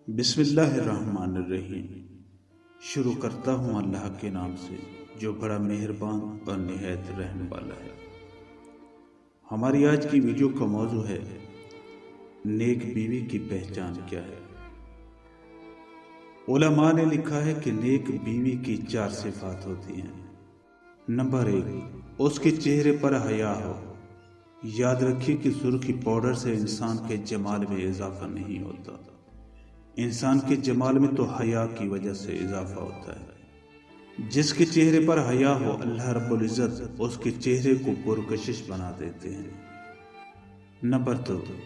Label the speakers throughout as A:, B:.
A: بسم اللہ الرحمن الرحیم۔ شروع کرتا ہوں اللہ کے نام سے جو بڑا مہربان اور نہایت رحم والا ہے۔ ہماری آج کی ویڈیو کا موضوع ہے نیک بیوی کی پہچان کیا ہے۔ علماء نے لکھا ہے کہ نیک بیوی کی 4 صفات ہوتی ہیں۔ نمبر 1، اس کے چہرے پر حیا ہو۔ یاد رکھیے کہ سرخی پاؤڈر سے انسان کے جمال میں اضافہ نہیں ہوتا، انسان کے جمال میں تو حیا کی وجہ سے اضافہ ہوتا ہے۔ جس کے چہرے پر حیا ہو، اللہ رب العزت اس کے چہرے کو پرکشش بنا دیتے ہیں۔ نمبر 2،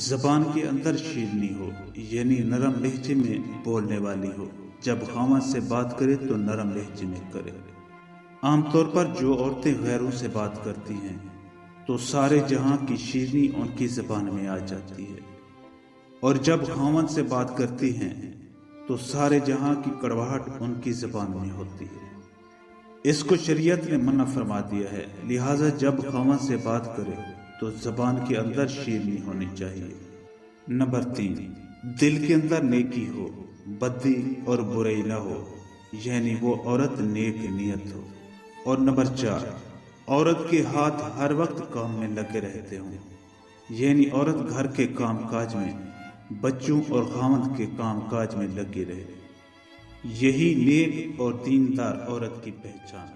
A: زبان کے اندر شیرینی ہو، یعنی نرم لہجے میں بولنے والی ہو۔ جب خاوند سے بات کرے تو نرم لہجے میں کرے۔ عام طور پر جو عورتیں غیروں سے بات کرتی ہیں تو سارے جہاں کی شیرینی ان کی زبان میں آ جاتی ہے، اور جب خاوند سے بات کرتی ہیں تو سارے جہاں کی کڑواہٹ ان کی زبان میں ہوتی ہے۔ اس کو شریعت نے منع فرما دیا ہے، لہٰذا جب خاوند سے بات کرے تو زبان کے اندر شیرینی ہونی چاہیے۔ نمبر 3، دل کے اندر نیکی ہو، بدی اور برائی نہ ہو، یعنی وہ عورت نیک نیت ہو۔ اور نمبر 4، عورت کے ہاتھ ہر وقت کام میں لگے رہتے ہوں، یعنی عورت گھر کے کام کاج میں، بچوں اور خاوند کے کام کاج میں لگی رہے۔ یہی نیک اور دیندار عورت کی پہچان ہے۔